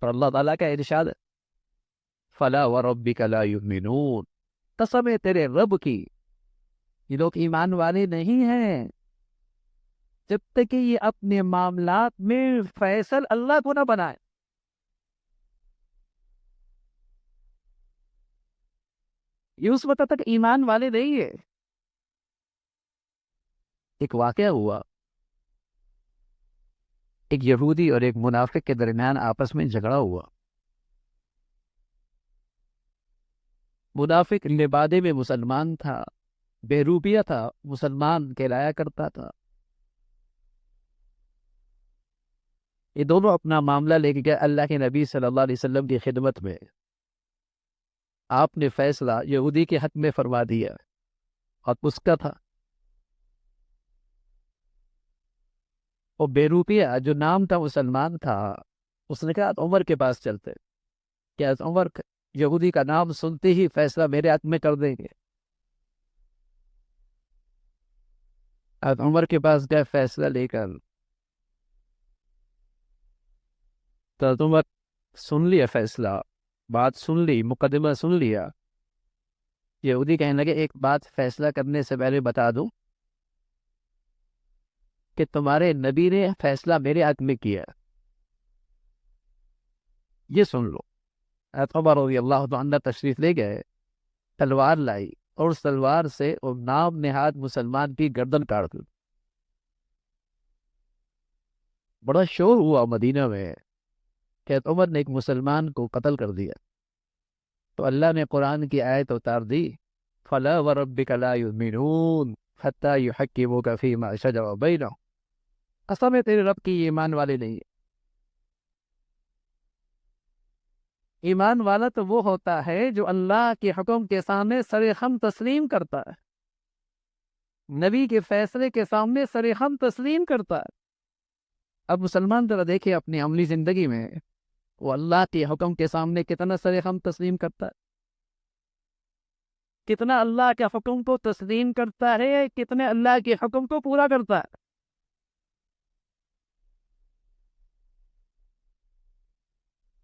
اور اللہ تعالیٰ کا ارشاد ہے فلا وربک لا یؤمنون، قسم ہے تیرے رب کی، یہ لوگ ایمان والے نہیں ہیں جب تک کہ یہ اپنے معاملات میں فیصل اللہ کو نہ بنائے۔ یہ اس وقت تک ایمان والے نہیں ہے۔ ایک واقعہ ہوا، ایک یہودی اور ایک منافق کے درمیان آپس میں جھگڑا ہوا۔ منافق لبادے میں مسلمان تھا، بے روپیہ تھا، مسلمان کہلایا کرتا تھا۔ یہ دونوں اپنا معاملہ لے کے گئے اللہ کے نبی صلی اللہ علیہ وسلم کی خدمت میں۔ آپ نے فیصلہ یہودی کے حق میں فرما دیا اور اس کا تھا وہ بے روپیہ جو نام تھا مسلمان تھا، اس نے کہا عمر کے پاس چلتے، کیا عمر یہودی کا نام سنتے ہی فیصلہ میرے حق میں کر دیں گے؟ عمر کے پاس گئے فیصلہ لے کر، تو عمر سن لیا فیصلہ، بات سن لی، مقدمہ سن لیا۔ یہودی کہنے لگے ایک بات فیصلہ کرنے سے پہلے بتا دوں کہ تمہارے نبی نے فیصلہ میرے حق میں کیا، یہ سن لو۔ عمر رضی اللہ عنہ تشریف لے گئے، تلوار لائی اور اس تلوار سے وہ نام نہاد مسلمان کی گردن کاٹ دی۔ بڑا شور ہوا مدینہ میں کہ عمر نے ایک مسلمان کو قتل کر دیا۔ تو اللہ نے قرآن کی آیت اتار دی فَلَا وَرَبِّكَ لَا يُؤْمِنُونَ حَتَّى يُحَكِّمُوكَ فِي مَا شَجَرَ بَيْنَهُمْ، قسم ہے تیرے رب کی یہ ایمان والے نہیں ہے۔ ایمان والا تو وہ ہوتا ہے جو اللہ کے حکم کے سامنے سر خم تسلیم کرتا ہے، نبی کے فیصلے کے سامنے سر خم تسلیم کرتا ہے۔ اب مسلمان ذرا دیکھے اپنی عملی زندگی میں وہ اللہ کے حکم کے سامنے کتنا سر خم تسلیم کرتا ہے، کتنا اللہ کے حکم کو تسلیم کرتا ہے، کتنے اللہ کے حکم کو پورا کرتا ہے۔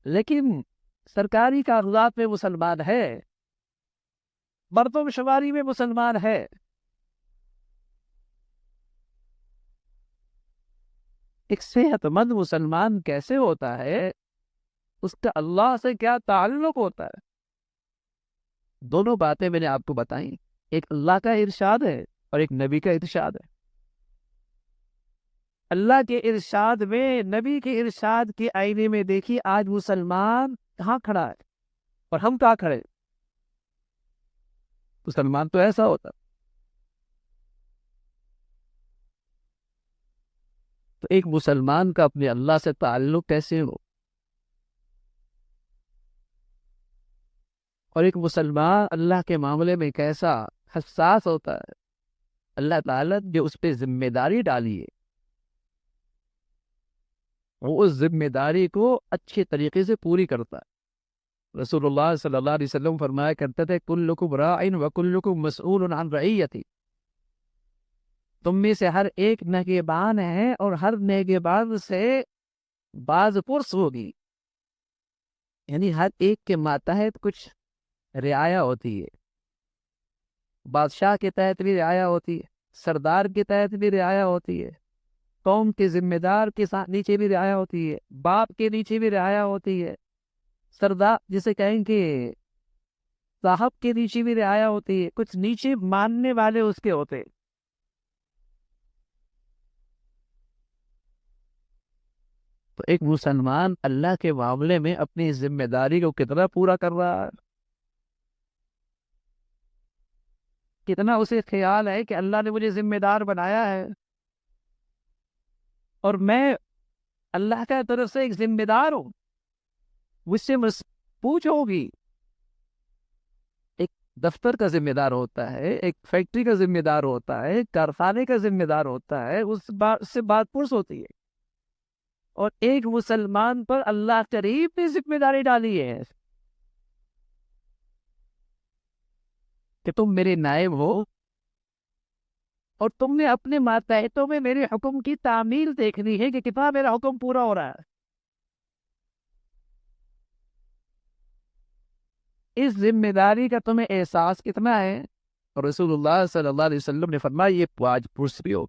لیکن سرکاری کاغذات میں مسلمان ہے، مردم شماری میں مسلمان ہے، ایک صحت مند مسلمان کیسے ہوتا ہے، اس کا اللہ سے کیا تعلق ہوتا ہے؟ دونوں باتیں میں نے آپ کو بتائیں، ایک اللہ کا ارشاد ہے اور ایک نبی کا ارشاد ہے۔ اللہ کے ارشاد میں، نبی کے ارشاد کے آئینے میں دیکھیے آج مسلمان کہاں کھڑا ہے اور ہم کہاں کھڑے۔ مسلمان تو ایسا ہوتا، تو ایک مسلمان کا اپنے اللہ سے تعلق کیسے ہو، اور ایک مسلمان اللہ کے معاملے میں کیسا حساس ہوتا ہے۔ اللہ تعالیٰ جو اس پہ ذمہ داری ڈالی ہے وہ اس ذمہ داری کو اچھے طریقے سے پوری کرتا ہے۔ رسول اللہ صلی اللہ علیہ وسلم فرمایا کرتے تھے کلکم راع وکلکم مسئول عن رعیتہ، تم میں سے ہر ایک نگہبان ہے اور ہر نگہبان سے باز پرس ہوگی، یعنی ہر ایک کے ماتحت کچھ رعایا ہوتی ہے، بادشاہ کے تحت بھی رعایا ہوتی ہے، سردار کے تحت بھی رعایا ہوتی ہے، قوم کے ذمہ دار کے نیچے بھی رعایا ہوتی ہے، باپ کے نیچے بھی رعایا ہوتی ہے، سردار جسے کہیں کہ صاحب کے نیچے بھی رعایا ہوتی ہے، کچھ نیچے ماننے والے اس کے ہوتے۔ تو ایک مسلمان اللہ کے معاملے میں اپنی ذمہ داری کو کتنا پورا کر رہا ہے، کتنا اسے خیال ہے کہ اللہ نے مجھے ذمہ دار بنایا ہے اور میں اللہ کی طرف سے ایک ذمہ دار ہوں، مجھ سے پوچھو گی۔ ایک دفتر کا ذمہ دار ہوتا ہے، ایک فیکٹری کا ذمہ دار ہوتا ہے، ایک کارخانے کا ذمہ دار ہوتا ہے، اس سے بات پرس ہوتی ہے، اور ایک مسلمان پر اللہ قریب نے ذمہ داری ڈالی ہے کہ تم میرے نائب ہو اور تم نے اپنے ماتحتوں میں میرے حکم کی تعمیل دیکھنی ہے کہ کتنا میرا حکم پورا ہو رہا ہے۔ اس ذمہ داری کا تمہیں احساس کتنا ہے؟ رسول اللہ صلی اللہ علیہ وسلم نے فرمایا یہ 5 پرسیوں